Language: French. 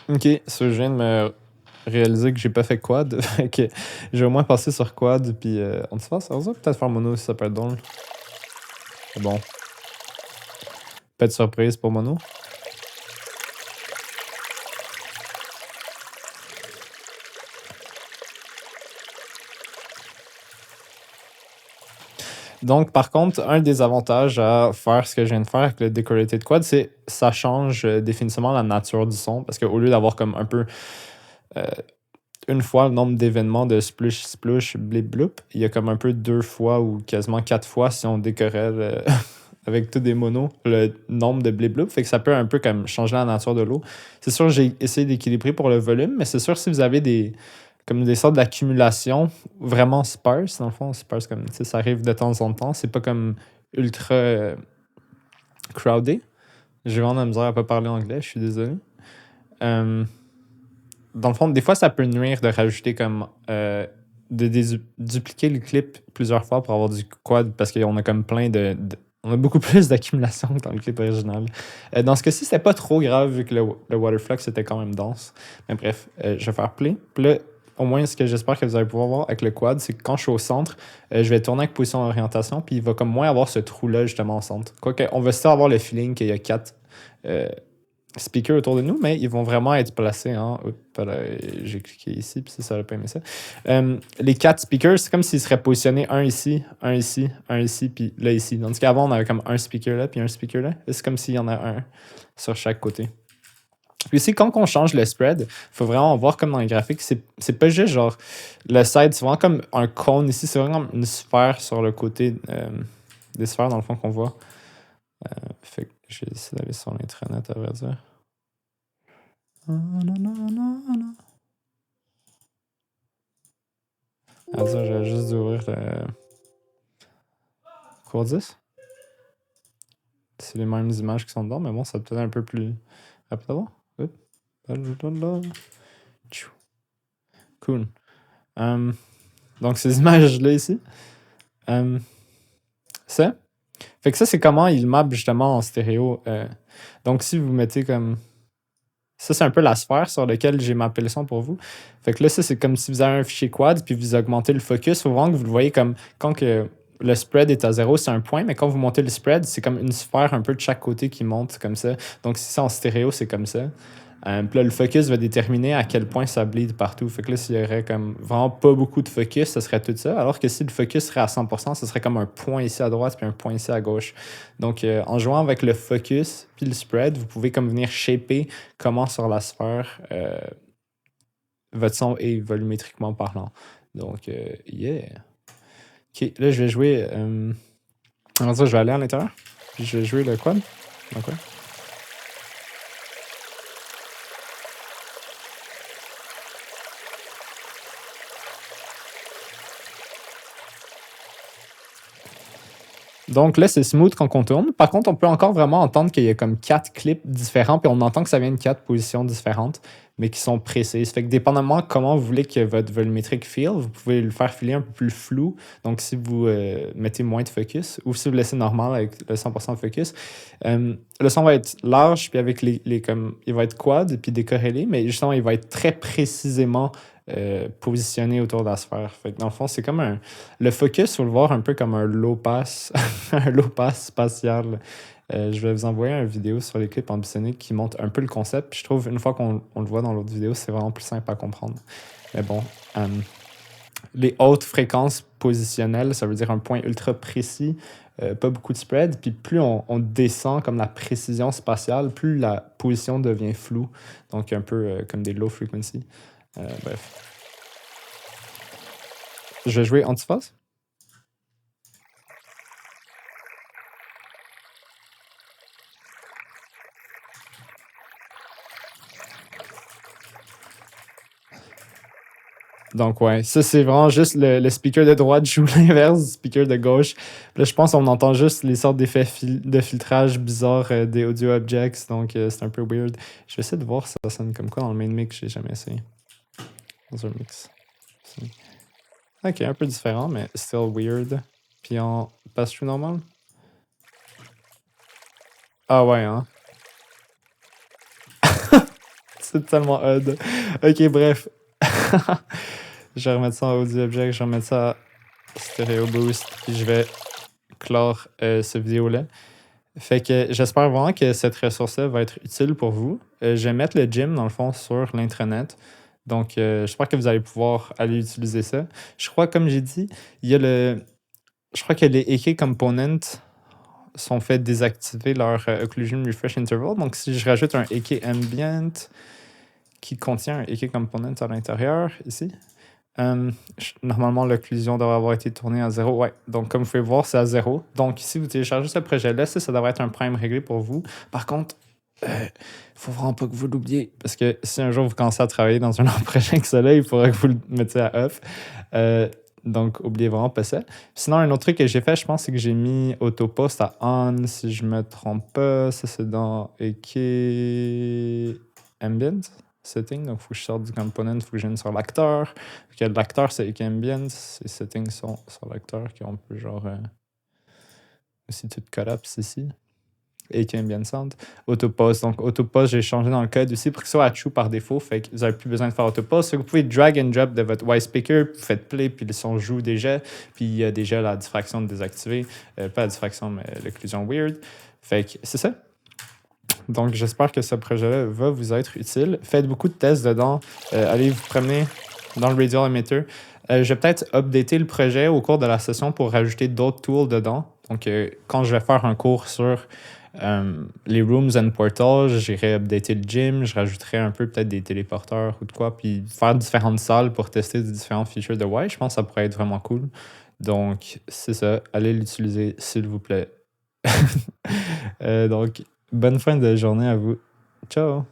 Ok, ça, je viens de me réaliser que j'ai pas fait quad. Fait que j'ai au moins passé sur quad, puis on se passe, ça va peut-être faire mono si ça peut être drôle. Mais bon, pas de surprise pour mono. Donc, par contre, un des avantages à faire ce que je viens de faire avec le Decorated Quad, c'est ça change définitivement la nature du son. Parce qu'au lieu d'avoir comme un peu euh, une fois le nombre d'événements de splush, splush, blip, bloop, il y a comme un peu deux fois ou quasiment quatre fois si on décorait avec tous des monos le nombre de blip, bloop. Fait que ça peut un peu comme changer la nature de l'eau. C'est sûr, j'ai essayé d'équilibrer pour le volume, mais c'est sûr, si vous avez comme des sortes d'accumulation vraiment sparse, dans le fond, sparse comme, tu sais, ça arrive de temps en temps, c'est pas comme ultra crowded. J'ai vraiment la misère à pas parler anglais, je suis désolé. Euh, Dans le fond, des fois, ça peut nuire de rajouter comme de dupliquer le clip plusieurs fois pour avoir du quad parce qu'on a comme on a beaucoup plus d'accumulation que dans le clip original. Dans ce cas-ci, c'était pas trop grave vu que le waterflux était quand même dense. Mais bref, je vais faire play. Puis là, au moins, ce que j'espère que vous allez pouvoir voir avec le quad, c'est que quand je suis au centre, je vais tourner avec position d'orientation, puis il va comme moins avoir ce trou-là justement au centre. Quoique, on va still avoir le feeling qu'il y a quatre euh, speakers autour de nous, mais ils vont vraiment être placés. Hein. Oups, j'ai cliqué ici, puis ça n'a pas aimé ça. Les quatre speakers, c'est comme s'ils seraient positionnés un ici, un ici, un ici, puis là ici. Tandis qu'avant, on avait comme un speaker là, puis un speaker là. Là, c'est comme s'il y en a un sur chaque côté. Puis ici, quand on change le spread, il faut vraiment voir comme dans les graphiques, c'est pas juste genre le side, c'est vraiment comme un cône ici, c'est vraiment une sphère sur le côté des sphères dans le fond qu'on voit. Fait que j'ai essayé d'aller sur l'intranet à vrai dire. Ah, ça, j'ai juste d'ouvrir le cours 10. C'est les mêmes images qui sont dedans, mais bon, ça peut être un peu plus rapide à voir. Cool. Donc, ces images-là ici, ça. Fait que ça, c'est comment il map justement en stéréo. Donc, si vous mettez comme. Ça, c'est un peu la sphère sur laquelle j'ai mappé le son pour vous. Fait que là, ça, c'est comme si vous avez un fichier quad, puis vous augmentez le focus. Il faut vraiment que vous le voyez comme quand que le spread est à 0, c'est un point, mais quand vous montez le spread, c'est comme une sphère un peu de chaque côté qui monte comme ça. Donc, si c'est en stéréo, c'est comme ça. Puis là, le focus va déterminer à quel point ça bleed partout. Fait que là, s'il y aurait comme vraiment pas beaucoup de focus, ça serait tout ça. Alors que si le focus serait à 100%, ce serait comme un point ici à droite puis un point ici à gauche. Donc, en jouant avec le focus puis le spread, vous pouvez comme venir shaper comment sur la sphère votre son est volumétriquement parlant. Donc, yeah. Ok, là, je vais jouer. Alors ça, je vais aller à l'intérieur. Puis je vais jouer le quad. Donc, ouais. Donc là, c'est smooth quand on tourne. Par contre, on peut encore vraiment entendre qu'il y a comme quatre clips différents, puis on entend que ça vient de quatre positions différentes, mais qui sont précises. Fait que dépendamment de comment vous voulez que votre volumétrique feel, vous pouvez le faire filer un peu plus flou. Donc si vous mettez moins de focus, ou si vous laissez normal avec le 100% de focus, le son va être large, puis avec comme, il va être quad, puis décorrélé, mais justement, il va être très précisément positionné autour de la sphère. Fait que dans le fond, c'est comme le focus, il faut le voir un peu comme un low pass, un low pass spatial. Je vais vous envoyer une vidéo sur les clips ambitionnés qui montre un peu le concept. Puis je trouve, une fois qu'on le voit dans l'autre vidéo, c'est vraiment plus simple à comprendre. Mais bon, les hautes fréquences positionnelles, ça veut dire un point ultra précis, pas beaucoup de spread. Puis plus on descend comme la précision spatiale, plus la position devient floue. Donc un peu comme des low frequency. Bref. Je vais jouer Antiphase. Donc, ouais, ça, c'est vraiment juste le speaker de droite joue l'inverse du speaker de gauche. Puis là, je pense qu'on entend juste les sortes d'effets de filtrage bizarres des audio objects. Donc, c'est un peu weird. Je vais essayer de voir si ça sonne comme quoi dans le main mix. J'ai jamais essayé. Dans un mix. Ok, un peu différent, mais still weird. Puis en pass-through normal. Ah ouais, hein. C'est tellement odd. Ok, bref. Je vais remettre ça en audio object, je vais remettre ça stéréo boost, puis je vais clore cette vidéo-là. Fait que j'espère vraiment que cette ressource-là va être utile pour vous. Je vais mettre le gym, dans le fond, sur l'intranet. Donc, j'espère que vous allez pouvoir aller utiliser ça. Je crois, comme j'ai dit, il y a le. Je crois que les AK components sont faits désactiver leur occlusion refresh interval. Donc, si je rajoute un AK ambient qui contient un AK component à l'intérieur, ici, normalement, l'occlusion devrait avoir été tournée à 0. Ouais, donc comme vous pouvez voir, c'est à 0. Donc, si vous téléchargez ce projet-là, ça devrait être un prime réglé pour vous. Par contre, faut vraiment pas que vous l'oubliez. Parce que si un jour vous commencez à travailler dans un autre projet que cela, il faudra que vous le mettiez à off. Donc, oubliez vraiment pas ça. Sinon, un autre truc que j'ai fait, je pense, c'est que j'ai mis autopost à on, si je me trompe pas. Ça, c'est dans AK ambient setting. Donc, il faut que je sorte du component, il faut que je vienne sur l'acteur. L'acteur, c'est AK ambient. Ces settings sont sur l'acteur qui ont un peu genre aussi tout collapse ici. AK ambient sound. Autopause. Donc, autopause, j'ai changé dans le code aussi pour que ce soit à true par défaut. Fait que vous n'avez plus besoin de faire autopause. Vous pouvez drag and drop de votre white speaker, vous faites play, puis le son joue déjà. Puis il y a déjà la diffraction désactivée. Pas la diffraction, mais l'occlusion weird. Fait que c'est ça. Donc, j'espère que ce projet-là va vous être utile. Faites beaucoup de tests dedans. Allez vous promener dans le radial emitter. Je vais peut-être updater le projet au cours de la session pour rajouter d'autres tools dedans. Donc, quand je vais faire un cours sur les rooms and portals, j'irai updater le gym, je rajouterai un peu peut-être des téléporteurs ou de quoi, puis faire différentes salles pour tester des différentes features de Y. Je pense que ça pourrait être vraiment cool. Donc, c'est ça. Allez l'utiliser, s'il vous plaît. Donc, bonne fin de journée à vous. Ciao!